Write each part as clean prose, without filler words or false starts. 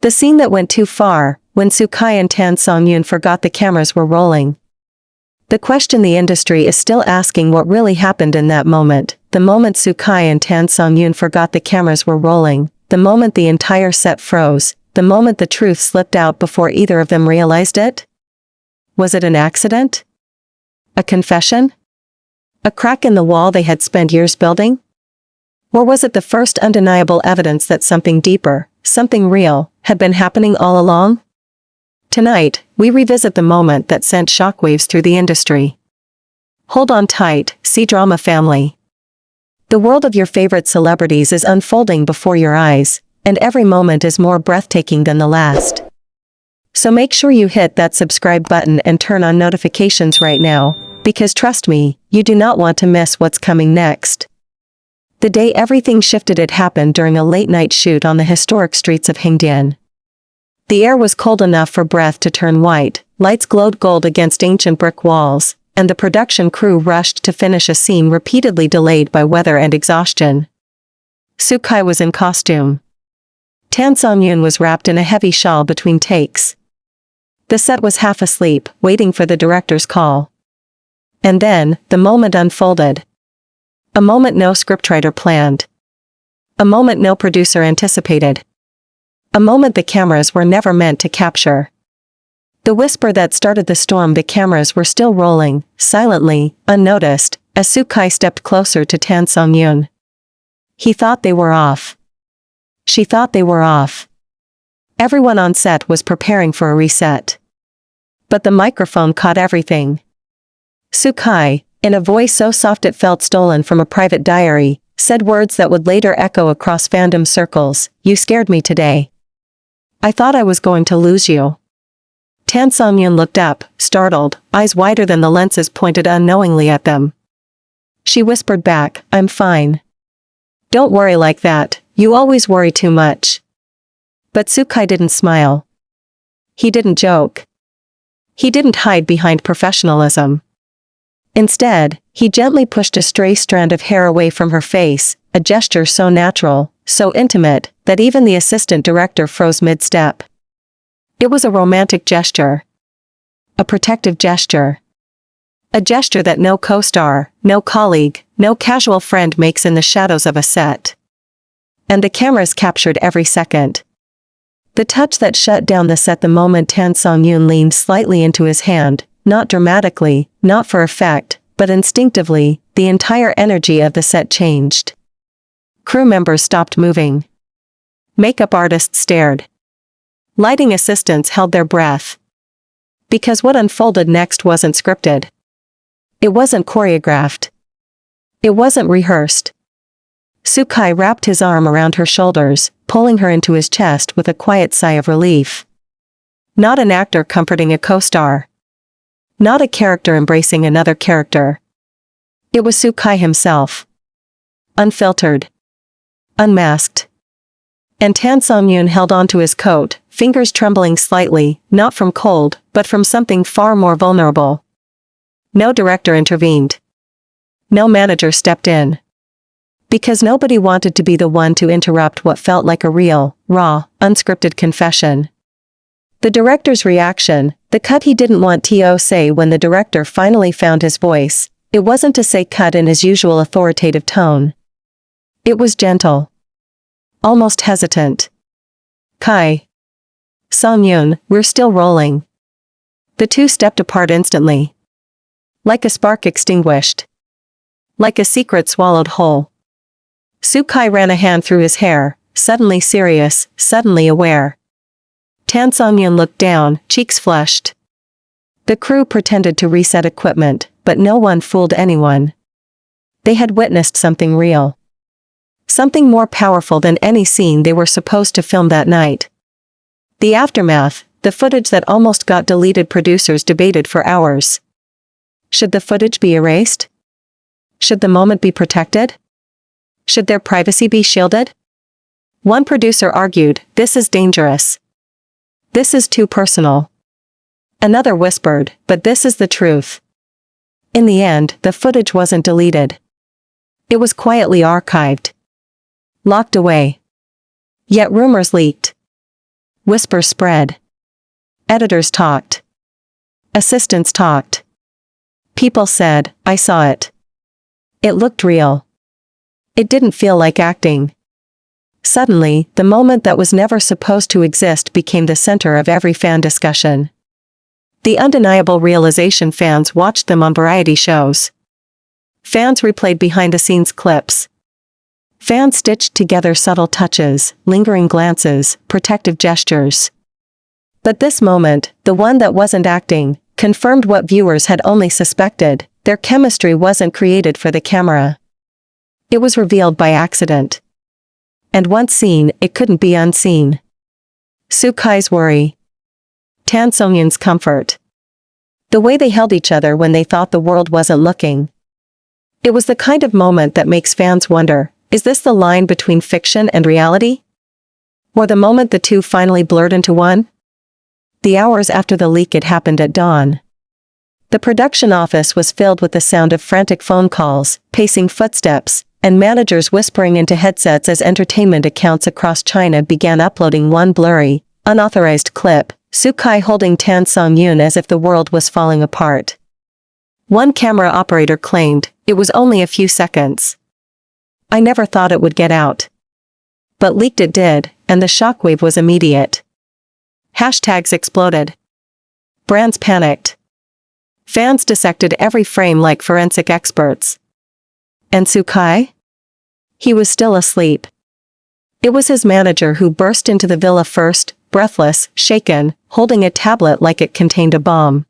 The scene that went too far, when Xukai and Tansongyun forgot the cameras were rolling. The question the industry is still asking: what really happened in that moment, the moment Xukai and Tansongyun forgot the cameras were rolling, the moment the entire set froze, the moment the truth slipped out before either of them realized it? Was it an accident? A confession? A crack in the wall they had spent years building? Or was it the first undeniable evidence that something deeper, something real, had been happening all along? Tonight, we revisit the moment that sent shockwaves through the industry. Hold on tight, C-drama family. The world of your favorite celebrities is unfolding before your eyes, and every moment is more breathtaking than the last. So make sure you hit that subscribe button and turn on notifications right now, because trust me, you do not want to miss what's coming next. The day everything shifted, it happened during a late-night shoot on the historic streets of Hingen. The air was cold enough for breath to turn white, lights glowed gold against ancient brick walls, and the production crew rushed to finish a scene repeatedly delayed by weather and exhaustion. Xukai was in costume. Tansongyun was wrapped in a heavy shawl between takes. The set was half asleep, waiting for the director's call. And then, the moment unfolded. A moment no scriptwriter planned. A moment no producer anticipated. A moment the cameras were never meant to capture. The whisper that started the storm: the cameras were still rolling, silently, unnoticed, as Xukai stepped closer to Tansongyun. He thought they were off. She thought they were off. Everyone on set was preparing for a reset. But the microphone caught everything. Xukai, in a voice so soft it felt stolen from a private diary, said words that would later echo across fandom circles: "You scared me today. I thought I was going to lose you." Tansongyun looked up, startled, eyes wider than the lenses pointed unknowingly at them. She whispered back, "I'm fine. Don't worry like that, you always worry too much." But Xukai didn't smile. He didn't joke. He didn't hide behind professionalism. Instead, he gently pushed a stray strand of hair away from her face, a gesture so natural, so intimate, that even the assistant director froze mid-step. It was a romantic gesture. A protective gesture. A gesture that no co-star, no colleague, no casual friend makes in the shadows of a set. And the cameras captured every second. The touch that shut down the set the moment Tansongyun leaned slightly into his hand, not dramatically, not for effect, but instinctively, the entire energy of the set changed. Crew members stopped moving. Makeup artists stared. Lighting assistants held their breath. Because what unfolded next wasn't scripted. It wasn't choreographed. It wasn't rehearsed. Xukai wrapped his arm around her shoulders, pulling her into his chest with a quiet sigh of relief. Not an actor comforting a co-star. Not a character embracing another character. It was Xukai himself. Unfiltered. Unmasked. And Tansongyun held onto his coat, fingers trembling slightly, not from cold, but from something far more vulnerable. No director intervened. No manager stepped in. Because nobody wanted to be the one to interrupt what felt like a real, raw, unscripted confession. The director's reaction, the cut he didn't want to say when the director finally found his voice, it wasn't to say cut in his usual authoritative tone. It was gentle. Almost hesitant. "Kai. Songyun, we're still rolling." The two stepped apart instantly. Like a spark extinguished. Like a secret swallowed whole. Xukai ran a hand through his hair, suddenly serious, suddenly aware. Tansongyun looked down, cheeks flushed. The crew pretended to reset equipment, but no one fooled anyone. They had witnessed something real. Something more powerful than any scene they were supposed to film that night. The aftermath, the footage that almost got deleted. Producers debated for hours. Should the footage be erased? Should the moment be protected? Should their privacy be shielded? One producer argued, "This is dangerous. This is too personal." Another whispered, "But this is the truth." In the end, the footage wasn't deleted. It was quietly archived. Locked away. Yet rumors leaked. Whispers spread. Editors talked. Assistants talked. People said, I saw it. It looked real. It didn't feel like acting. Suddenly, the moment that was never supposed to exist became the center of every fan discussion. The undeniable realization fans watched them on variety shows. Fans replayed behind-the-scenes clips. Fans stitched together subtle touches, lingering glances, protective gestures. But this moment, the one that wasn't acting, confirmed what viewers had only suspected: their chemistry wasn't created for the camera. It was revealed by accident. And once seen, it couldn't be unseen. Xukai's worry. Tansongyun's comfort. The way they held each other when they thought the world wasn't looking. It was the kind of moment that makes fans wonder, is this the line between fiction and reality? Or the moment the two finally blurred into one? The hours after the leak, it happened at dawn. The production office was filled with the sound of frantic phone calls, pacing footsteps, and managers whispering into headsets as entertainment accounts across China began uploading one blurry, unauthorized clip, Xukai holding Tansongyun as if the world was falling apart. One camera operator claimed, it was only a few seconds. I never thought it would get out. But leaked it did, and the shockwave was immediate. Hashtags exploded. Brands panicked. Fans dissected every frame like forensic experts. And Xukai? He was still asleep. It was his manager who burst into the villa first, breathless, shaken, holding a tablet like it contained a bomb.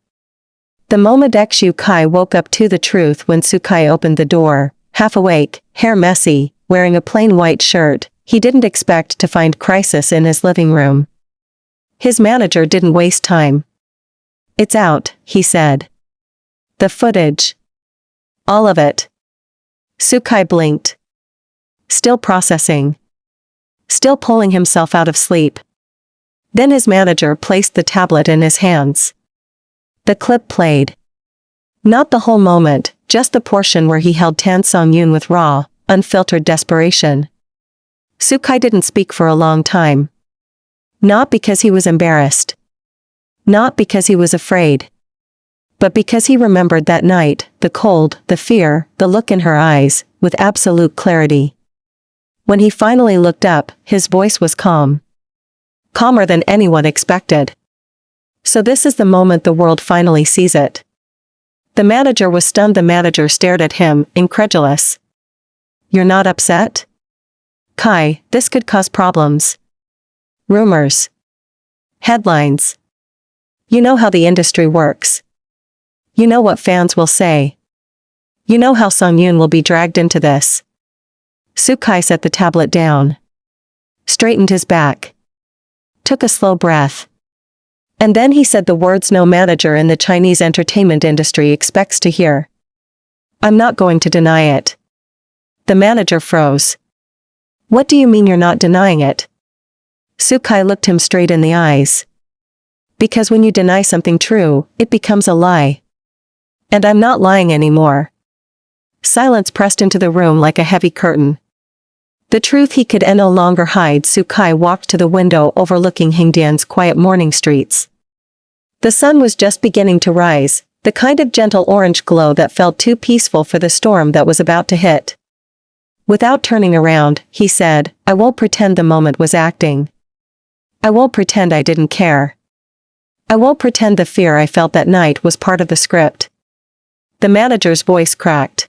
The moment Xukai woke up to the truth when Xukai opened the door, half awake, hair messy, wearing a plain white shirt. He didn't expect to find crisis in his living room. His manager didn't waste time. It's out, he said. The footage. All of it. Xukai blinked. Still processing. Still pulling himself out of sleep. Then his manager placed the tablet in his hands. The clip played. Not the whole moment, just the portion where he held Tansongyun with raw, unfiltered desperation. Xukai didn't speak for a long time. Not because he was embarrassed. Not because he was afraid. But because he remembered that night, the cold, the fear, the look in her eyes, with absolute clarity. When he finally looked up, his voice was calm. Calmer than anyone expected. So this is the moment the world finally sees it. The manager was stunned. The manager stared at him, incredulous. You're not upset? Kai, this could cause problems. Rumors. Headlines. You know how the industry works. You know what fans will say. You know how Songyun will be dragged into this. Xukai set the tablet down. Straightened his back. Took a slow breath. And then he said the words no manager in the Chinese entertainment industry expects to hear. I'm not going to deny it. The manager froze. What do you mean you're not denying it? Xukai looked him straight in the eyes. Because when you deny something true, it becomes a lie. And I'm not lying anymore. Silence pressed into the room like a heavy curtain. The truth he could no longer hide. Xukai walked to the window overlooking Hingen's quiet morning streets. The sun was just beginning to rise, the kind of gentle orange glow that felt too peaceful for the storm that was about to hit. Without turning around, he said, I won't pretend the moment was acting. I won't pretend I didn't care. I won't pretend the fear I felt that night was part of the script. The manager's voice cracked.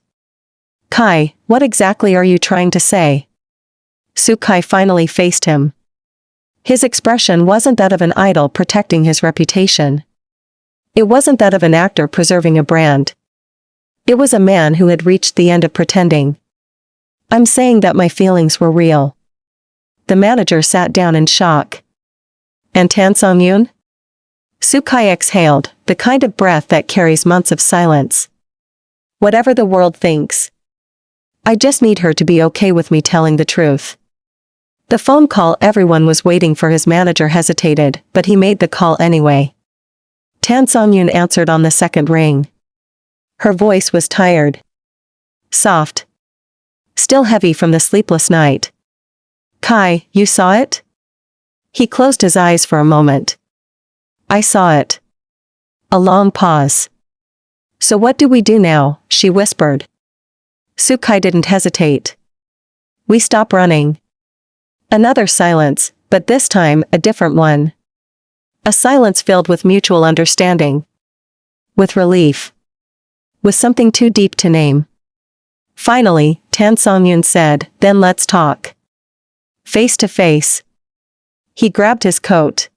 Kai, what exactly are you trying to say? Xukai finally faced him. His expression wasn't that of an idol protecting his reputation. It wasn't that of an actor preserving a brand. It was a man who had reached the end of pretending. I'm saying that my feelings were real. The manager sat down in shock. And Tansongyun? Xukai exhaled, the kind of breath that carries months of silence. Whatever the world thinks. I just need her to be okay with me telling the truth. The phone call everyone was waiting for. His manager hesitated, but he made the call anyway. Tansongyun answered on the second ring. Her voice was tired. Soft. Still heavy from the sleepless night. Kai, you saw it? He closed his eyes for a moment. I saw it. A long pause. So what do we do now? She whispered. Xukai didn't hesitate. We stop running. Another silence, but this time a different one. A silence filled with mutual understanding. With relief. With something too deep to name. Finally, Tansongyun said, then let's talk. Face to face. He grabbed his coat.